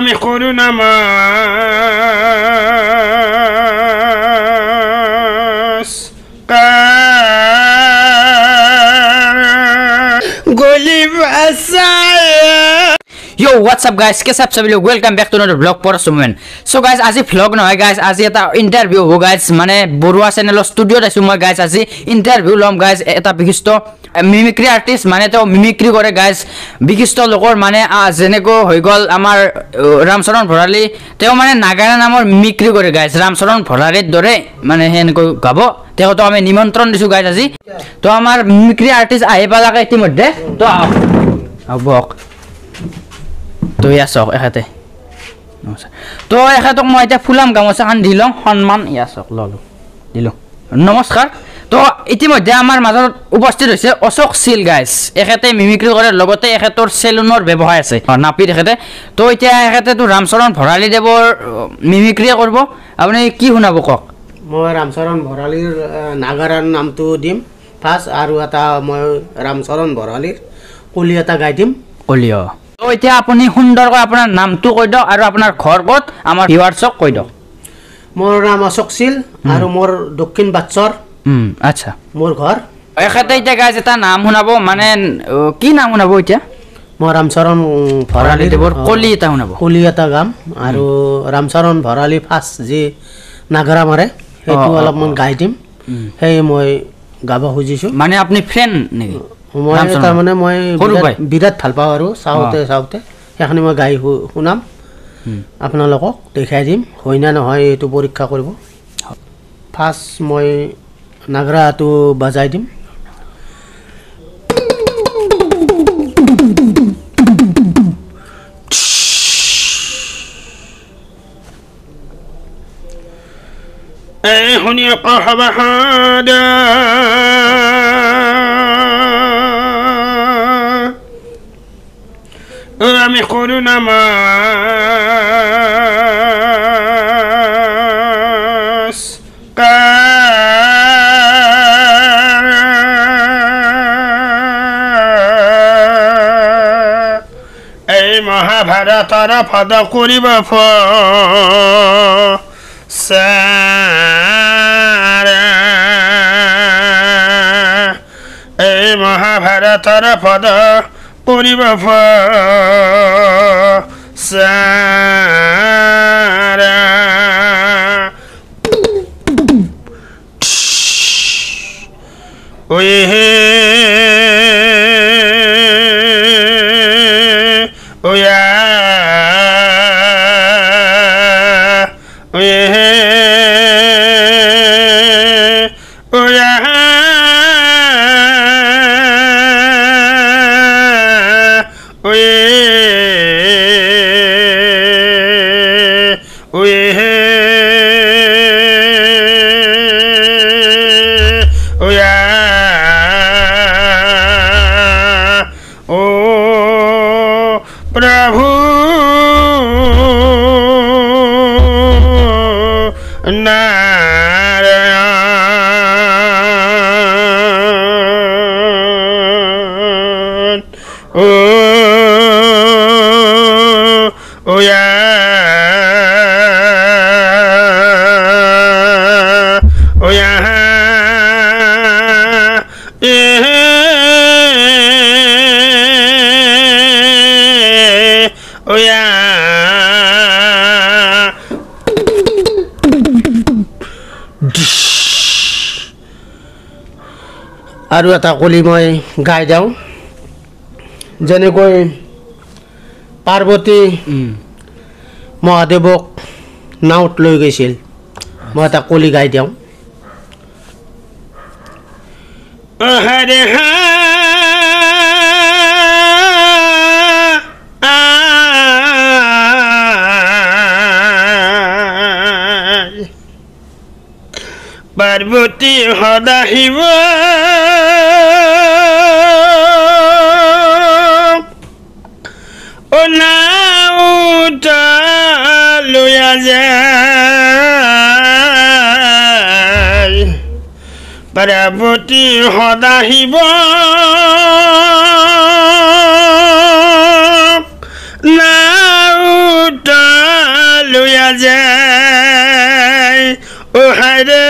আমি করু নামাজ গলি বাসায় Yo, what's up guys? कैसे आप सभी लोग welcome back to another blog पर सुमन सो गाइस আজি vlog নহয় गाइस আজি এটা ইন্টারভিউ হ'ব गाइस মানে বৰুৱা চেনেলৰ ষ্টুডিওত আছো মই गाइस আজি ইন্টাৰভিউ লম गाइस এটা বিশিষ্ট মিমিক্ৰি আৰ্টিস্ট মানে তো মিমিক্ৰি কৰে गाइस বিশিষ্ট লোকৰ মানে যেনেকো হৈ গল আমাৰ ৰামচৰণ ভৰালী তেও মানে নাগাৰা নামৰ মিমিক্ৰি কৰে गाइस ৰামচৰণ ভৰালীৰ দৰে মানে হেনকৈ গাব তেও তো আমি নিমন্ত্ৰণ দিছো गाइस আজি তো আমাৰ মিমিক্রি আর্টিস্ট আহি পালাকে ইতিমধ্যে তো আবক তো ইয়াসক এখাতে তো এখাতক মই এটা ফুলাম গামোচা খান দিলং সম্মান ইয়াসক ললো দিলো নমস্কাৰ তো ইতিমধ্যে আমাৰ মাজত উপস্থিত হৈছে অশোক সিল গাইস এখাতে মিমিক্ৰি কৰে লগতে এখাতৰ সেলুনৰ ব্যৱসায় আছে নাপি এখাতে তো এতিয়া এখাতে তো ৰামচৰণ ভৰালী দেৱৰ মিমিক্ৰি কৰিব আপুনি কি শুনাব কক মই ৰামচৰণ ভৰালীৰ নাগাৰাৰ নামটো দিম ফাৰ্ষ্ট আৰু এটা মই ৰামচৰণ ভৰালীৰ কলি এটা গাই দিম কলিও তো এতিয়া আপুনি সুন্দৰকৈ আপোনাৰ নামটো কৈ দিয়ক আৰু আপোনাৰ ঘৰ ক'ত আমাৰ ভিউৱাৰ্ছক কৈ দিয়ক মোৰ নাম অশোক সিল আৰু মোৰ দক্ষিণ বাচ্চৰ আচ্ছা মোৰ ঘৰ এখাতে এতিয়া গাইজ এটা নাম শুনাব মানে কি নাম শুনাব এতিয়া মই ৰামচৰণ ভৰালী দেৱৰ কলি এটা শুনাব কলি এটা গাম আৰু ৰামচৰণ ভৰালী ফাৰ্ষ্ট যি নাগাৰা মাৰে সেইটো অলপমান গাই দিম সেই মই গাব খুজিছোঁ মানে আপুনি ফ্ৰেণ্ড নেকি মই তাৰমানে মই বিৰাট ভাল পাওঁ আৰু চাওঁতে সেইখিনি মই গাই শুনাম আপোনালোকক দেখাই দিম হয় না নহয় এইটো পৰীক্ষা কৰিব ফাৰ্ষ্ট মই নাগৰাটো বাজাই দিম শুনি কহবাহাদা আমি করু নামাজ এই মহাভারতর পদ করিব এই মহাভারতর পদ করিব সারা ওই হে ওয়া ওই হে ওয়া प्रभु नारायण ओ या ओ या আৰু এটা কলি মই গাই যাওঁ যেনেকৈ পাৰ্বতী মহাদেৱক নাওত লৈ গৈছিল মই এটা কলি গাই দিওঁ হৰে পাৰ্বতী সদাশিব ও নাওটা লয়া যায় পাৰ্বতী সদাশিব নাওটা লয়া যায় ও হায়ৰে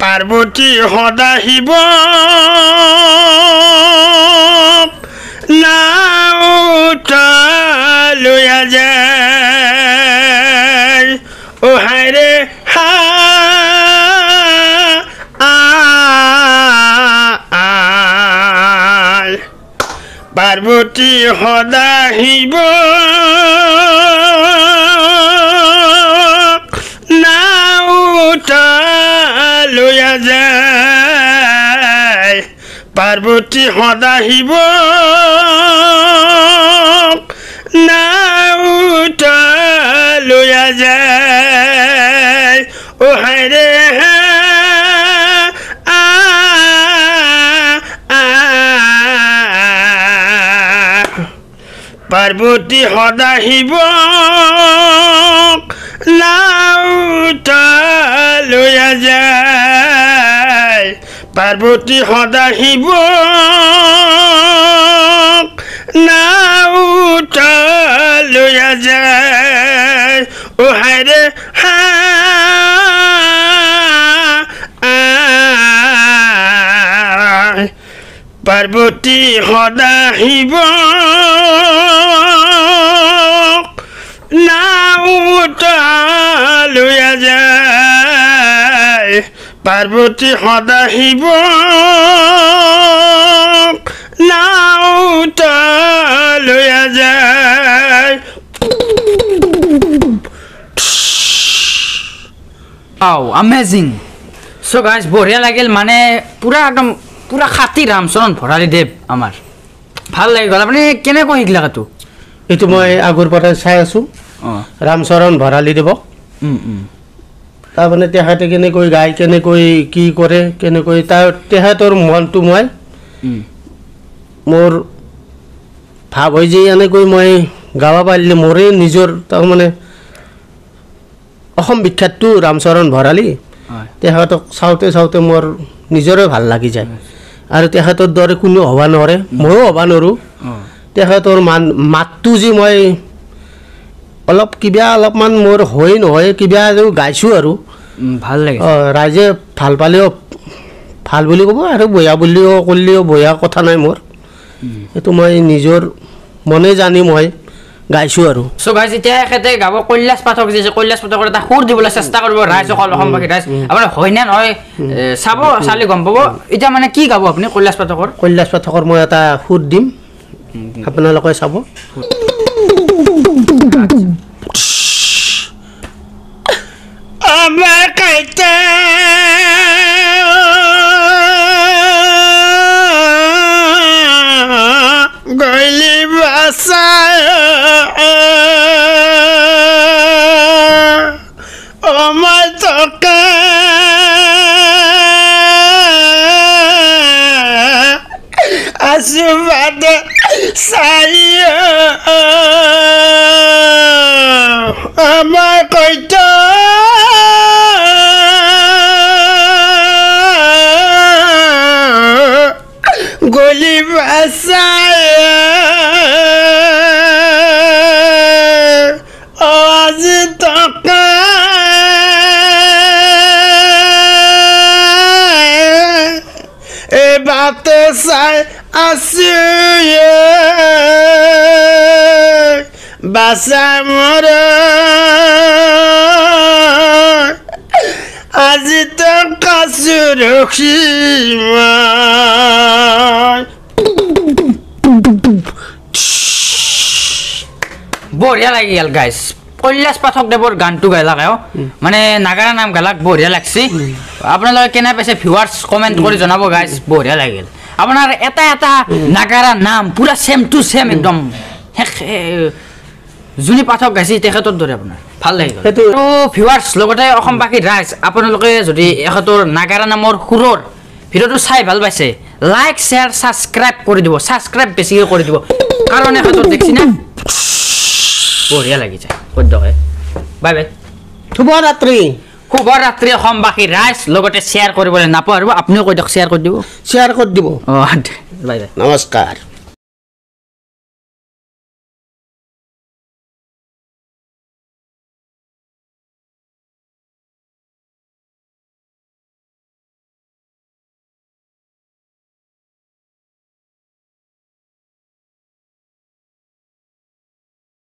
পাৰ্বতী সদা শিৱ নাওটা লয়া যায় ও হায়ৰে পাৰ্বতী সদা শিৱ নাওটা লয়া যায় পাৰ্বতী সদা শিৱ নাওটা লয়া যায় ও হায়ৰে পাৰ্বতী সদা শিৱ নাওটা লয়া যায় পাৰ্বতী সদা শিৱ নাওটা লয়া যায় ও হায়ৰে পাৰ্বতী সদা শিৱ নাওটা লয়া যায় পাৰ্বতী সদা শিৱ নাওটা লয়া যায় Wow, amazing. So guys, বঢ়িয়া লাগিল মানে পুরা একদম পুরা খাতি ৰামচৰণ ভৰালি দেৱ আমাৰ ভাল লাগি গ'ল আপুনি কেনেকৈ শিকিলা কাটো এইটো মই আগৰ পৰা চাই আছো ৰামচৰণ ভৰালি দেৱক তাৰমানে তেখেতে কেনেকৈ গায় কেনেকৈ কি কৰে কেনেকৈ তেখেতৰ মনটো মই মোৰ ভাৱ হৈ যে এনেকৈ মই গাব পাৰিলে মোৰে নিজৰ তাৰমানে অসম বিখ্যাতটো ৰামচৰণ ভৰালি তেখেতক চাওঁতে চাওঁতে মোৰ নিজৰে ভাল লাগি যায় আৰু তেখেতৰ দৰে কোনো হ'ব নোৱাৰে ময়ো হ'ব নোৱাৰোঁ তেখেতৰ মাতটো যে মই অলপমান মোৰ হৈ নহয় কিবা গাইছোঁ আৰু ভাল লাগে ৰাইজে ভাল পালেও ভাল বুলি ক'ব আৰু বয়া বুলিও ক'লেও বয়া কথা নাই মোৰ এইটো মই নিজৰ মনে জানি মই গাইছোঁ আৰু সো গাইজ এতিয়া এখেতে গাব কৈলাশ পাঠক যে কৈলাশ পাঠকৰ এটা সুৰ দিবলৈ চেষ্টা কৰিব ৰাইজসকল অসমবাসী ৰাইজ আপোনাৰ হয় নে নহয় চাব চালি গম পাব এতিয়া মানে কি গাব আপুনি কৈলাশ পাঠকৰ মই এটা সুৰ দিম আপোনালোকে চাব আমার কাইতে গলি বাসায় আমার তোকে আশীর্বাদ চাইয়া আমার কইতে গলি বাসায় আজ তোকে এ বাতে চাই আছি বাসা মর আজি তো কাছু রখি বঢ়িয়া লাগি গেল গাইজ কৈলাশ পাঠক দেৱৰ গানটো গাইলাক মানে নাগাৰা নাম গালাক বঢ়িয়া লাগছি আপোনালোকে কেনে পাইছে ভিউৱাৰ্ছ কমেণ্ট কৰি জনাব গাইজ বঢ়িয়া লাগিল আপোনাৰ এটা এটা নাগাৰা নাম পুৰা ছেম টু ছেম একদম যোনি পাঠক গাইছে তেখেতৰ দৰে আপোনাৰ ভাল লাগিল আৰু ভিউৱাৰ্ছ লগতে অসমবাসী ৰাইজ আপোনালোকে যদি এখেতৰ নাগাৰা নামৰ সুৰৰ ভিডিঅ'টো চাই ভাল পাইছে লাইক শ্বেয়াৰ ছাবস্ক্ৰাইব কৰি দিব ছাবস্ক্ৰাইব বেছিকৈ কৰি দিব কাৰণ এখেতৰ দেখছি না বঢ়িয়া লাগি যায় বাই বাই শুভৰাত্ৰি শুভৰাত্ৰি অসমবাসী ৰাইজ লগতে শ্বেয়াৰ কৰিবলৈ নাপাহৰিব আপুনিও কৈ দিয়ক শ্বেয়াৰ কৰি দিব শ্বেয়াৰ কৰি দিব বাই বাই নমস্কাৰ